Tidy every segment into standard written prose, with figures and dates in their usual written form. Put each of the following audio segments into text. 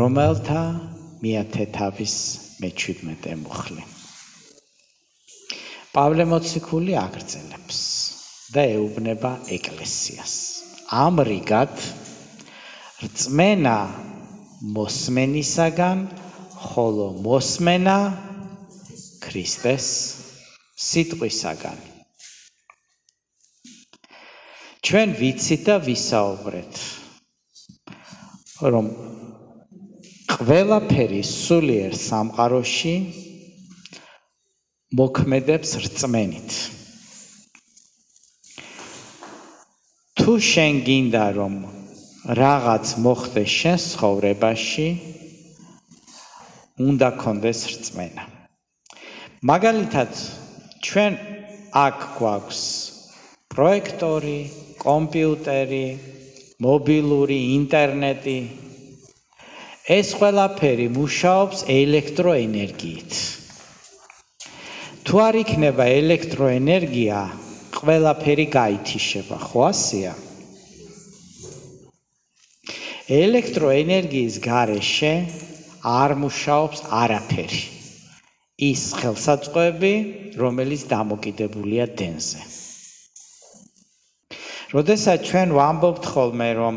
რომელთა მიათეთავის მე-17 მუხლი. პავლე მოციქული აგრძელებს და ეუბნება ეკლესიას. ამრიგად რწმენა მოსმენისაგან, ხოლო მოსმენა ქრისტეს სიტყვისაგან. ჩვენ ვიცით და ვისაუბრეთ, რომ ყველაფერი სულიერ სამყაროში მოქმედებს რწმენით. თუ შენ გინდა რომ რაღაც მოხდეს შენ ცხოვრებაში, უნდა კონდეს რწმენა. მაგალითად, ჩვენ აქ გვაქვს პროექტორი, კომპიუტერი, მობილური, ინტერნეტი. ეს ყველაფერი მუშაობს ელექტროენერგიით. თუ არ იქნება ელექტროენერგია, ყველაფერი გაითიშება, ხო ასეა? ელექტროენერგიის გარეშე არ მუშაობს არაფერი. ის ხელსაწყოები, რომელიც დამოკიდებულია დენზე. როდესაც ჩვენ ვამბობთ ხოლმე, რომ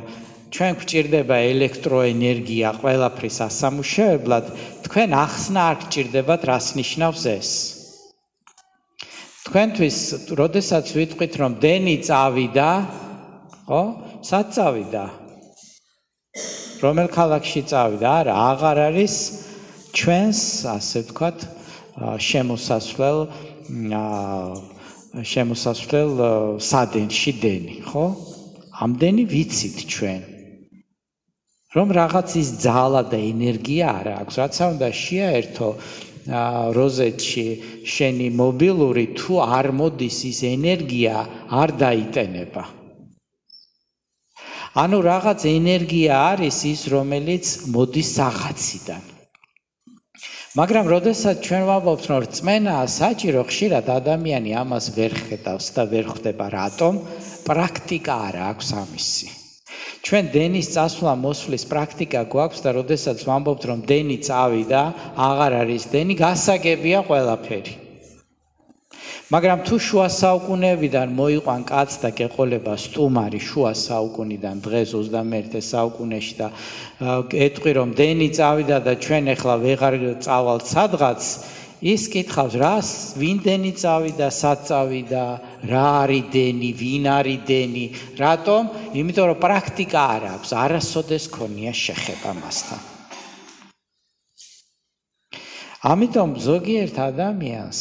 ჩვენ გვჭირდება ელექტროენერგია ყველაფრის ასამუშავებლად, თქვენ ახსნა არ გჭირდებათ, რას ნიშნავს ეს. თქვენთვის, როდესაც ვიტყვით, რომ დენი წავიდა, ხო? სად წავიდა? რომელ ქალაქში წავიდა? არა, აღარ არის ჩვენს, ასე ვთქვათ, შემოსასვლელ სადენში დენი, ხო? ამდენი ვიცით ჩვენ. რომ რაღაც ის ძალა და ენერგია არ აქვს, რაცა უნდა შეაერთო როზეტში შენი მობილური, თუ არ მოდის ის ენერგია, არ დაიტენება. ანუ რაღაც ენერგია არის ის, რომელიც მოდის სახაციდან. მაგრამ როდესაც ჩვენ ვამბობთ, რომ რწმენაა საჭირო, ხშირად ადამიანი ამას ვერ ხედავს და ვერ ხვდება, რატომ? პრაქტიკა არ აქვს ამისი. ჩვენ დენის წასვლა მოსვლის პრაქტიკა გვაქვს და როდესაც ვამბობთ, რომ დენი წავიდა, აღარ არის დენი, გასაგებია ყველაფერი. მაგრამ თუ შუა საუკუნეებიდან მოიყვან კაც და გეყოლება სტუმარი შუა საუკუნიდან დღეს 21 საუკუნეში და ეტყვი, რომ დენი წავიდა და ჩვენ ახლა ვეღარ წავალთ სადღაც, ის კითხავს, რას, ვინ დენი წავიდა, სად წავიდა, რა არის დენი, ვინ არის დენი, რატომ? იმიტომ რომ პრაქტიკა არ აქვს, არასოდეს ქონია შეხება მასთან. ამიტომ ზოგიერთ ადამიანს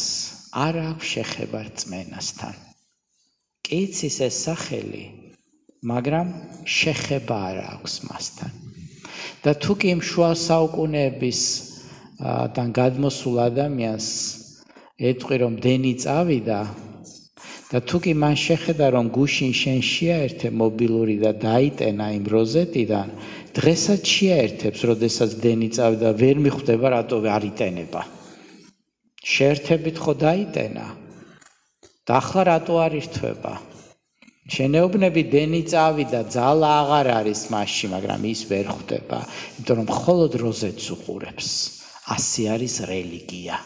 არ აქვს შეხება რწმენასთან. კი იცის ეს სახელი, მაგრამ შეხება არ აქვს მასთან. და თუ კი შუა საუკუნეების თან გადმოსულ ადამიანს ეტყვი, რომ დენი წავიდა და თუ კი მან შეხედა, რომ გუშინ შენ შეაერთე მობილური და დაიტენა იმ როზეტიდან, დღესაც შეაერთებს, როდესაც დენი წავიდა, ვერ მიხვდება, რატო არ იტენება. შეერთებით ხო დაიტენა. და ახლა რატო არ ირთვება? შენეუბნები დენი წავიდა, ძალა აღარ არის მასში, მაგრამ ის ვერ ხვდება, იმიტომ რომ მხოლოდ როზეტს უყურებს. ასე არის რელიგია.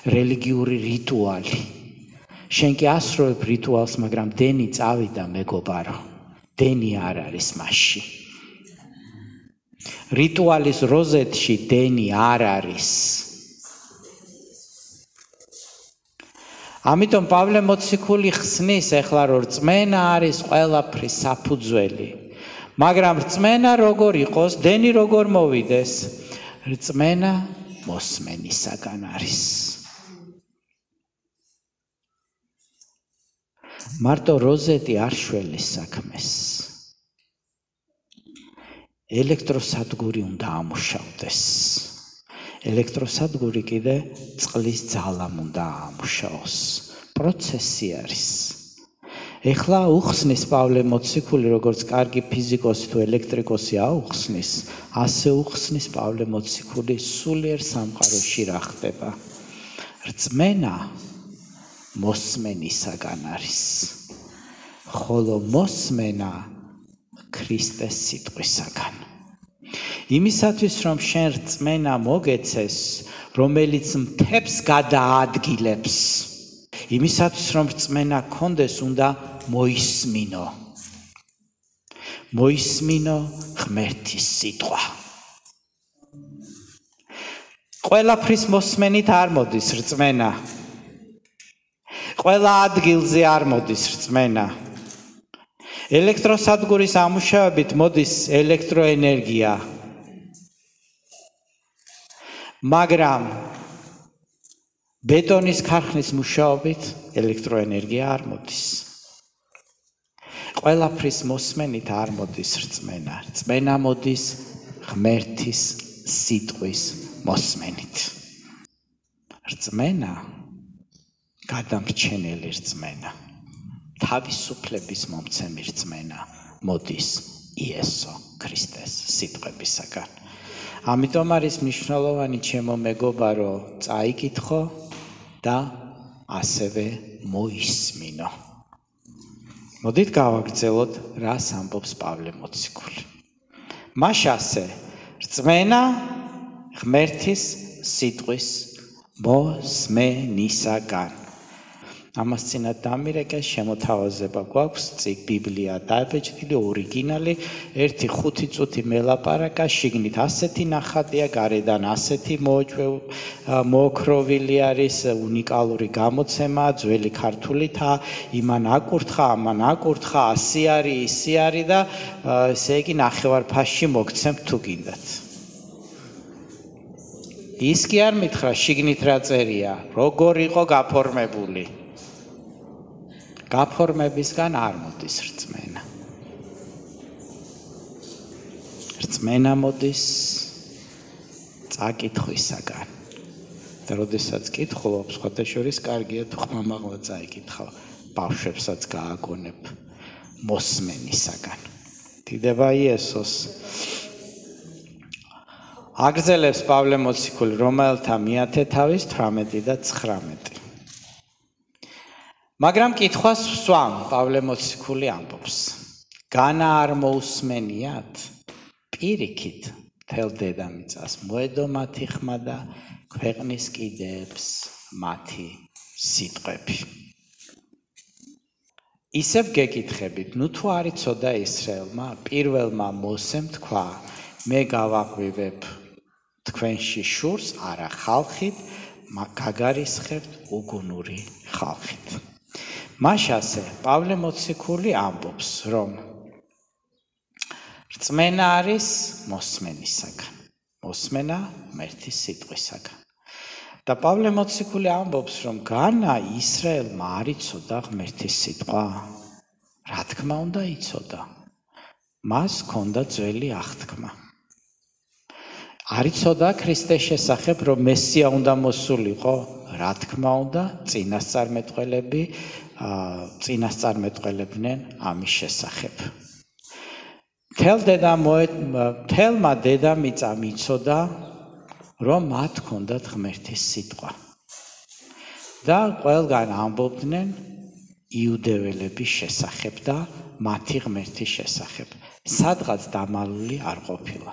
რელიგიური რიტუალი. შენ კი ასრულებ რიტუალს, მაგრამ დენი წავიდა, მეგობარო. დენი არ არის მასში. რიტუალის როზეტში დენი არ არის. ამიტომ პავლე მოციქული ხსნის ახლა, რომ რწმენა არის ყველაფრის საფუძველი. მაგრამ რწმენა როგორ იყოს, დენი როგორ მოვიდეს? რწმენა მოსმენისაგან არის. მარტო როზეტი არ შველის საქმეს. ელექტროსადგური უნდა ამუშავდეს. ელექტროსადგური კიდე წყლის ძალამ უნდა ამუშაოს. პროცესი არის. ეხლა უხსნის პავლე მოციქული, როგორც კარგი ფიზიკოსი თუ ელექტრიკოსი აუხსნის, ასე უხსნის პავლე მოციქული სულიერ სამყაროში რა ხდება. რწმენა მოსმენისაგან არის. ხოლო მოსმენა ქრისტეს სიტყვისაგან. იმისათვის რომ შენ რწმენა მოგეცეს, რომელიც მთებს გადაადგილებს. იმისათვის რომ რწმენა გქონდეს, უნდა მოისმინო. მოისმინო ღმერთის სიტყვა. ყველაფრის მოსმენით არ მოდის რწმენა. ყველა ადგილზე არ მოდის რწმენა. ელექტროსადგურის ამუშავებით მოდის ელექტროენერგია. მაგრამ ბეტონის ქარხნის მუშაობით ელექტროენერგია არ მოდის. ყველაფრის მოსმენით არ მოდის რწმენა. რწმენა მოდის ღმერთის სიტყვის მოსმენით. რწმენა გადამრჩენელი რწმენა. თავისუფლების მომცემი რწმენა მოდის იესო ქრისტეს სიტყვებისაგან. ამიტომ არის მნიშვნელოვანი ჩემო მეგობარო წაიკითხო და ასევე მოისმინო. მოდით გავაგრძელოთ რას ამბობს პავლე მოციქული. მაშასე რწმენა ღმერთის სიტყვის მოსმენისაგან. ამას წინათ დამირეკე შემოთავაზება გვაქვს წიგ ბიბლია დაებეჭდილი ორიგინალი 1-5 წუთი მელაპარაკა შიგნით ასეთი ნახატია გარედან ასეთი მოოქროვილი არის უნიკალური გამოცემა ძველი ქართულითაა იმან აკურთხა ამან აკურთხა ასი არის ისი არის და ესე იგი ნახევარფასში მოგცემთ თუ გინდათ ის კი არ მითხრა შიგნით რა წერია როგორ იყო გაფორმებული გაფორმებისგან არ მოდის რწმენა. რწმენა მოდის წაკითხვისაგან. და როდესაც კითხულობ, სხვათა შორის კარგია თუ ხმამაღლა წაიკითხავ, ბავშვებსაც გააგონებ მოსმენისაგან. დიდება იესოს. აგრძელებს პავლე მოციქული რომაელთა მეათე თავის 18 და 19. მაგრამ კითხვას ვსვამ პავლე მოციქული ამბობს განა არ მოусმენიათ პირიქით მთელ დედამიწას მოედო მათი ხმა და ქვეყნის კიდეებს მათი სიტყვები ისევ გეკითხებით ნუ თუ არ იცოდა ისრაელმა პირველმა მოსემ თქვა მე გავაღვივებ თქვენში შურს არა ხალხით გაგარისხებთ უგუნური ხალხით მაშასე პავლე მოციქული ამბობს რომ რწმენა არის მოსმენისაგან მოსმენა ღმერთის სიტყვისაგან და პავლე მოციქული ამბობს რომ განა ისრაელმა არ იცოდა ღმერთის სიტყვა რა თქმა უნდა იცოდა მას ჰქონდა ძველი აღთქმა არ იცოდა ქრისტეს შესახებ რომ მესია უნდა მოსულიყო რა თქმა უნდა წინასწარმეტყველებდნენ ამის შესახებ. თელმა დედამიწამ იცოდა, რომ მათ ჰქონდათ ღმერთის სიტყვა. და ყველგან ამბობდნენ იუდეველების შესახებ და მათი ღმერთის შესახებ. სადღაც დამალული არ ყოფილა.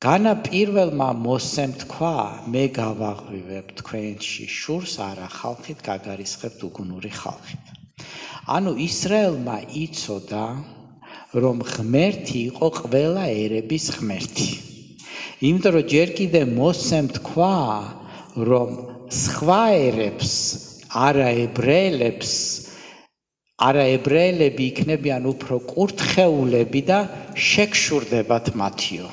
განა პირველმა მოსემ თქვა მე გავაღვივებ თქვენში შურს არა ხალხით გაგარისხებთ უგუნური ხალხით ანუ ისრაელმა იცოდა რომ ღმერთი იყო ყველა ერების ღმერთი იმიტომ რომ ჯერ კიდე მოსემ თქვა რომ სხვა ერებს არაებრაელები იქნებიან უფრო კურთხეულები და შეგშურდებათ მათიო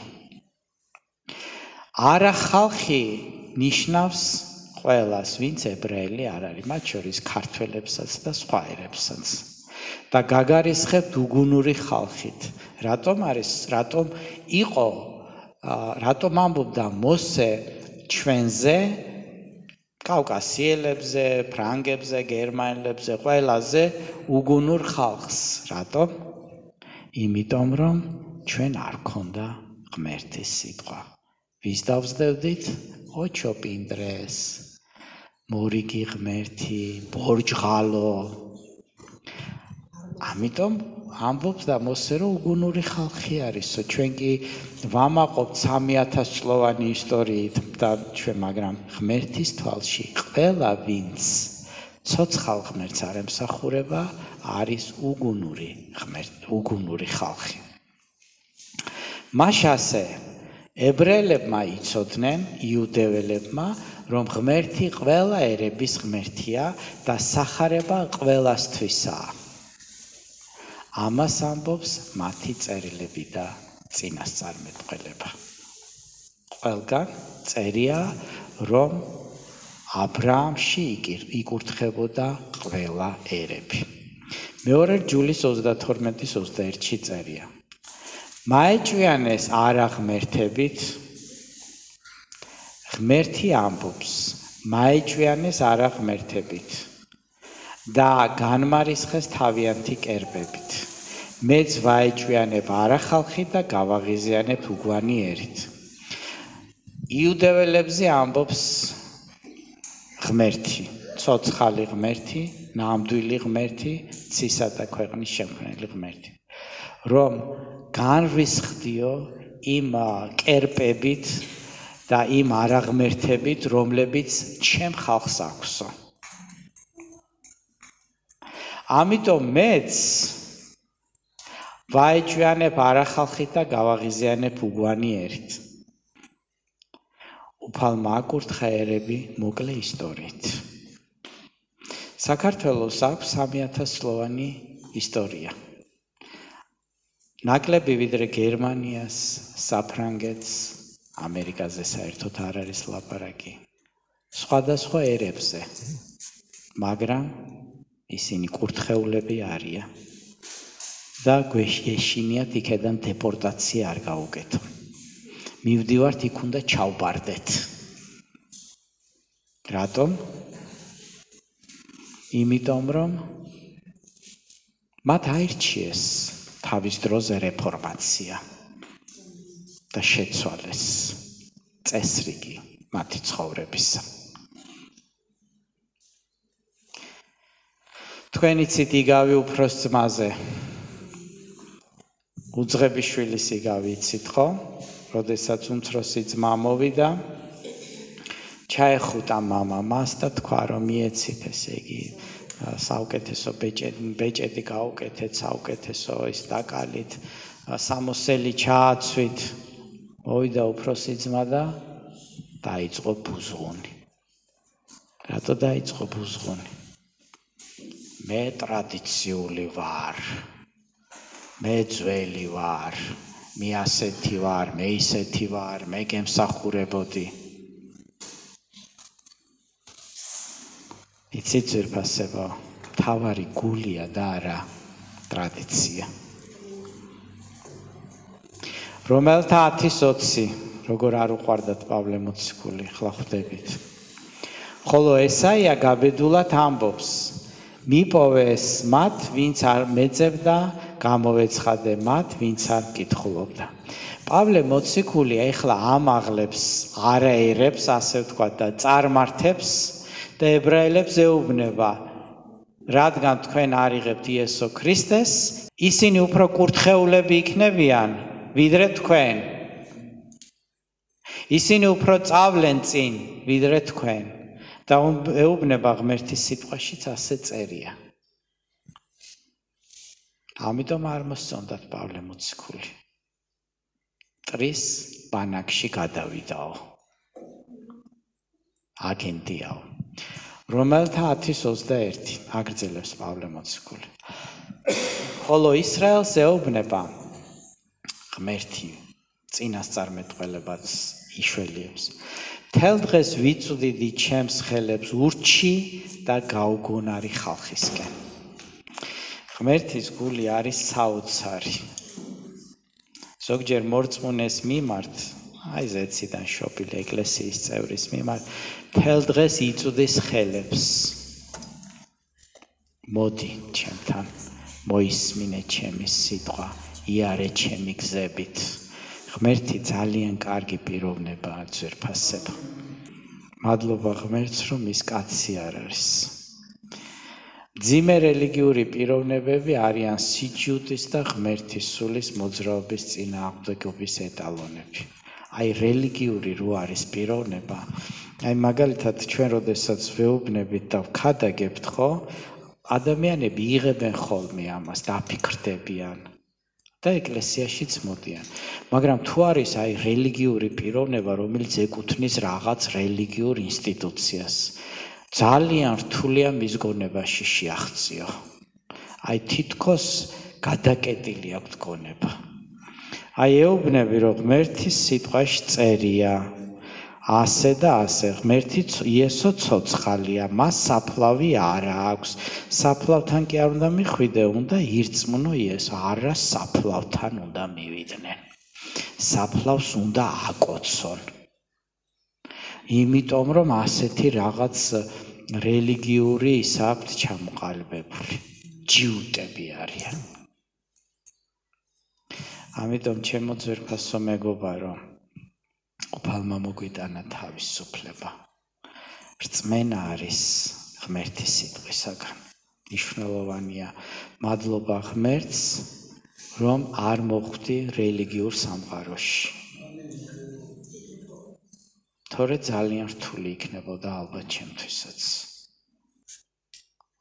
არა ხალხი ნიშნავს ყველას, ვინც ებრაელი არ არის, მათ შორის ქართველებსაც და სხვა ერებსაც. და გაგარისხებთ უგუნური ხალხით. რატომ ამბობდა მოსე ჩვენზე, კავკასიელებზე, ფრანგებზე, გერმანელებზე, ყველაზე უგუნურ ხალხს. რატომ? იმიტომ რომ ჩვენ არ გქონდა ღმერთის სიტყვა. ვის დავსდევდით? ოჩოპინდრეს, მორიგი ღმერთი, ბორჯღალო. ამიტომ ამბობს და მოსე რომ უგუნური ხალხი არისო ჩვენ კი ვამაყობთ 3000 წლოვანი ისტორიით და ჩვენ მაგრამ ღმერთის თვალში ყველა ვინც ცოცხალ ღმერთს არ ემსახურება არის უგუნური ხალხი მაშასე ებრაელებმა იცოდნენ იუდეველებმა რომ ღმერთი ყველა ერების ღმერთია და სახარება ყველასთვისაა ამას ამბობს მათი წერილები და წინასწარმეტყველება ყველგან წერია რომ აბრაამში იკურთხებოდა ყველა ერები მეორე ჯულის 32-21-ში წერია მაეჭვიანეს არა ღმერთებით ღმერთი ამბობს მაეჭვიანეს არა ღმერთებით და განმარისხეს თავიანთი კერპებით მეც ვაეჭვიანებ არა ხალხი და გავაღიზიანებ უგვანი ერით იუდეველებზე ამბობს ღმერთი ცოცხალი ღმერთი ნამდვილი ღმერთი ცისა და ქვეყნის შემქმნელი ღმერთი რომ განრისხდიო იმ კერპებით და იმ არაღმერთებით რომლებიც ჩემ ხალხს აქვსო ამიტომ მეც ვაეჭვიანებ არახალხით და გავაღიზიანებ უგვანი ერით უფალმა აკურთხა ერები მოკლე ისტორიით საქართველოს აქვს 3000 წლოვანი ისტორია ნაკლები ვიდრე გერმანიას საფრანგეთს ამერიკაზე საერთოდ არ არის ლაპარაკი სხვადასხვა ერებზე მაგრამ ისინი კურთხეულები არიან და გვეშინიათ იქედან დეპორტაცია არ გაუკეთო მივდივართ იქ უნდა ჩავბარდეთ რატომ იმიტომ რომ მათ აირჩიეს თავის დროზე რეფორმაცია და შეცვალეს წესრიგი მათი ცხოვრებისა თქვენი ცით იგავი უფროს ძმაზე უძღებიშვილის იგავი იცით ხო როდესაც უმცროსი ძმა მოვიდა ჩაეხუტა მამა მას და თქვა რომ მიეცით ესე იგი საუკეთესო ბეჭედი გაუკეთეთ საუკეთესო ის დაკალით სამოსელი ჩააცვით მოვიდა უფროსი ძმა და დაიწყო ბუზღუნი რატო დაიწყო ბუზღუნი მე ტრადიციული ვარ მე ძველი ვარ მე ასეთი ვარ მე ისეთი ვარ მე გემსახურებოდი იცით ძვირფასებო თავარი გულია და არა ტრადიცია რომელთა 10-20 როგორ არ უყვარდათ პავლე მოციქული ხლა ხვდებით ხოლო ესაია გაბედულად ამბობს მიპოვეს მათ ვინც არ მეძებდა გამოვეცხადე მათ ვინც არ კითხულობდა პავლე მოციქული ეხლა ამაღლებს არაერებს ასე ვთქვათ და წარმართებს და ებრაელებს ეუბნება რადგან თქვენ არ იღებთ იესო ქრისტეს ისინი უფრო კურთხეულები იქნებიან ვიდრე თქვენ ისინი უფრო წავლენ წინ ვიდრე თქვენ და ეუბნება ღმერთის სიტყვაშიც ასე წერია ამიტომ არ მოსწონდათ პავლე მოციქული ტრის ბანაკში გადავიდაო აგენტიაო რომელთა 10-21 აგრძელებს პავლე მოციქული ხოლო ისრაელს ეუბნება ღმერთი წინასწარმეტყველებაც იშველიებს თელ დღეს ვიწვდიდი ჩემს ხელებს ურჩი და გაუგონარი ხალხისკენ ღმერთის გული არის საოცარი ზოგჯერ მორწმუნეს მიმართ აი ზეციდან შოპილი ეკლესიის წევრის მიმართ თელ დღეს იწვდის ხელებს მოდი ჩემთან მოისმინე ჩემი სიტყვა იარე ჩემი გზებით ღმერთი ძალიან კარგი პიროვნებაა ძვირფასებო მადლობა ღმერთს რომ ის კაცი არ არის ძიმე რელიგიური პიროვნებები არიან სიჯუტის და ღმერთის სულის მოძრაობის წინააღმდეგობის ეტალონები. აი რელიგიური რო არის პიროვნება, აი მაგალითად ჩვენ როდესაც ვეუბნებით და ვქადაგებთ, ხო? ადამიანები იღებენ ხოლმე ამას, დაფიქრდებიან და ეკლესიაშიც მოდიან. მაგრამ თუ არის აი რელიგიური პიროვნება, რომელიც ეკუთვნის რაღაც რელიგიურ ინსტიტუციას, ძალიან რთულია მის გონებაში შეაღწიო. აი თითქოს გადაკეტილი აქვს გონება. აი ეუბნები, რომ ღმერთის სიტყვაში წერია, ასე და ასე, ღმერთი იესო ცოცხალია, მას საფლავი არ აქვს. საფლავთან კი არ უნდა მიხვიდე, უნდა ირწმუნო იესო, არა საფლავთან უნდა მივიდნენ. საფლავს უნდა აკოცონ. იმიტომ რომ ასეთი რაღაც რელიგიური ის აქვთ ჩამოყალიბებული, ჯიუტები არიან. ამიტომ ჩემო ძვირფასო მეგობარო, ყოფალმა მოგვიტანა თავისუფლება. რწმენა არის ღმერთის სიტყვისაგან. მნიშვნელოვანია მადლობა ღმერთს, რომ არ მოხვდი რელიგიურ სამყაროში. თორე ძალიან რთული იქნებოდა ალბათ ჩემთვისაც.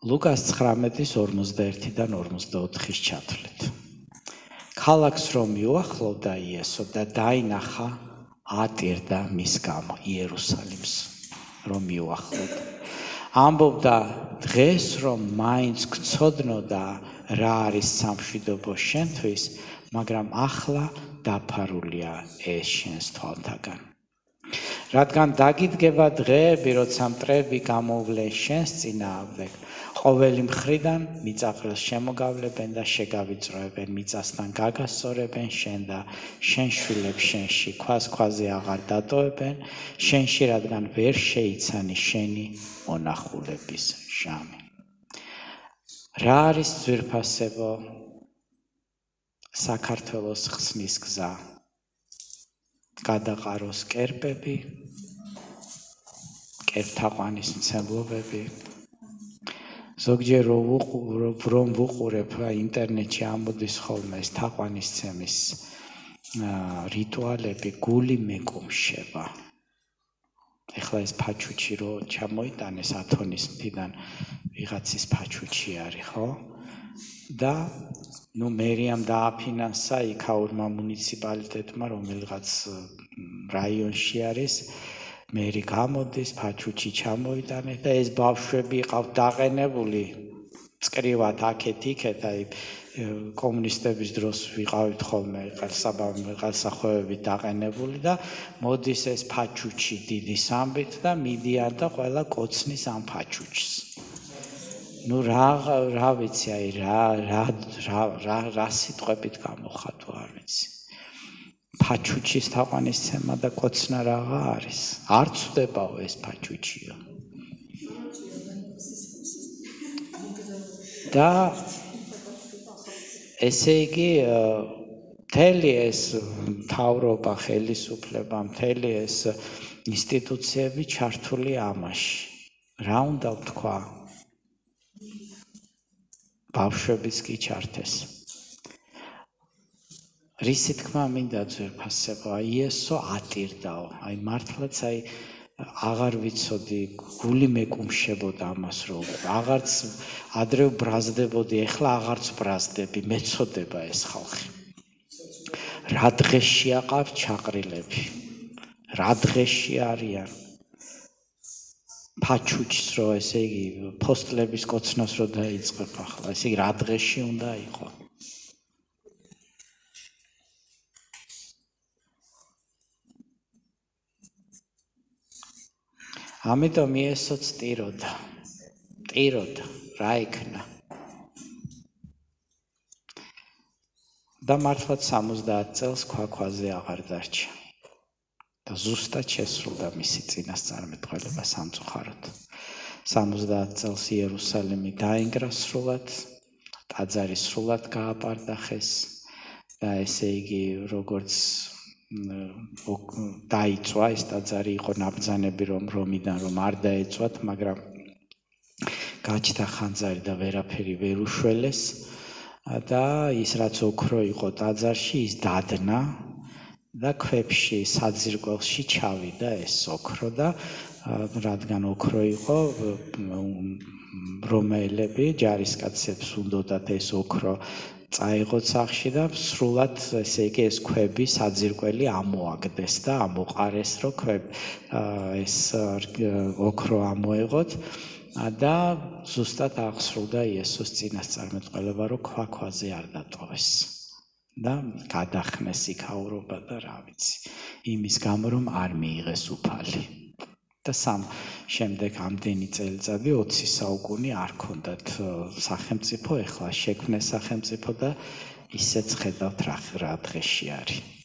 ლუკას 19:41-დან 44-ის ჩათვლით. ქალაქს რომ მიუახლოვდა იესო და დაინახა, ატირდა მის გამო იერუსალიმს, რომ მიუახლოვდა. ამბობდა დღეს რომ მაინც გცოდნოდა რა არის სამშვიდობო შენთვის, მაგრამ ახლა დაფარულია ეს შენს თვალთაგან. რადგან დაგიდგება დღეები, როცა მტრები გამოვლენ შენს წინააღმდეგ, ყოველი მხრიდან მიწაყრილს შემოგავლებენ და შეგავიწროებენ, მიწასთან გაგასწორებენ შენ და შენ შვილებს შენში, ქვას ქვაზე აღარ დატოვებენ შენში, რადგან ვერ შეიცანი შენი მონახულების ჟამი. რა არის ძვირფასებო საქართველოს ხსნის გზა? გადაყაროს კერპები, კერპთაყვანის მცემლობები. ზოგჯერ რომ ვუყურებ ინტერნეტში ამოდის ხოლმე ეს თაყვანისცემის რიტუალები, გული მეკუმშება. ეხლა ეს ფაჩუჩი რო ჩამოიტანეს ათონის მთიდან, ვიღაცის ფაჩუჩი არის, ხო? და ნუ მერიამ დააფინანსა იქაურმა მუნიციპალიტეტმა, რომელიღაც რაიონში არის, მერი გამოდის, ფაჩუჩი ჩამოიტანეს და ეს ბავშვები იყავთ დაყენებული წკრივად აქეთ-იქეთ, აი კომუნისტების დროს ვიყავით ხოლმე ყელსახვევებით დაყენებული და მოდის ეს ფაჩუჩი დიდი სამბით და მიდიან და ყველა კოცნის ამ ფაჩუჩს. ნუ რა ვიცი, აი რა სიტყვებით გამოხატო, არ ვიცი. ფაჩუჩის თაყვანისცემა და კოცნა რაღა არის? არ წდებაო ეს ფაჩუჩიო. და ესე იგი მთელი ეს მთავრობა, ხელისუფლება, მთელი ეს ინსტიტუციები ჩართული ამაში. რა უნდა ვთქვა? ბავშვებიც კი ჩართეს. რისი თქმა მინდა ძვირფასებო, აი იესო ატირდაო, აი მართლაც აი აღარ ვიცოდი, გული მეკუმშებოდა ამას რომ აღარც ადრე ბრაზდებოდი, ეხლა აღარც ბრაზდები, მეწოდება ეს ხალხი. რა დღეში აყავთ ჩაყრილები, რა დღეში არიან. ფაჩუჩს რო ესე იგი ფოსტლების კოცნას რო დაიწყებ ახლა, ესე იგი რა დღეში უნდა იყო. ამიტომ იესოც ტიროდა, რა იქნა. და მართლაც 70 წელს ქვაქვაზე აღარ დარჩა. და ზუსტად შესრულდა მისი წინასწარმეტყველება სამწუხაროდ. 70 წელს იერუსალიმი დაინგრა სრულად, ტაძარი სრულად გააპარდახეს და ესე იგი როგორც დაიწვა ეს ტაძარი, იყო ნაბრძანები რომ რომიდან რომ არ დაეწვათ, მაგრამ გაჩნდა ხანძარი და ვერაფერი ვერ უშველეს და ის რაც ოქრო იყო ტაძარში ის დადნა და ქვებში საძირკველში ჩავიდა ეს ოქრო და რადგან ოქრო იყო რომაელები ჯარისკაცებს უნდათ ეს ოქრო წაიღოთ სახში და სრულად ესე იგი ეს ქვები საძირკველი ამოაგდეს და ამოყარეს რომ ეს ოქრო ამოეღოთ და ზუსტად აღსრულდა იესოს წინასწარმეტყველება რომ ქვაზე არ დატოვეს და გადახნეს იქაურობა და რა ვიცი იმის გამო რომ არ მიიღეს უფალი და შემდეგ ამდენი წელიწადი 20 საუკუნე არ ქონდათ სახელმწიფო ეხლა შექმნეს სახელმწიფო და ისეც ხედავთ რა დღეში არის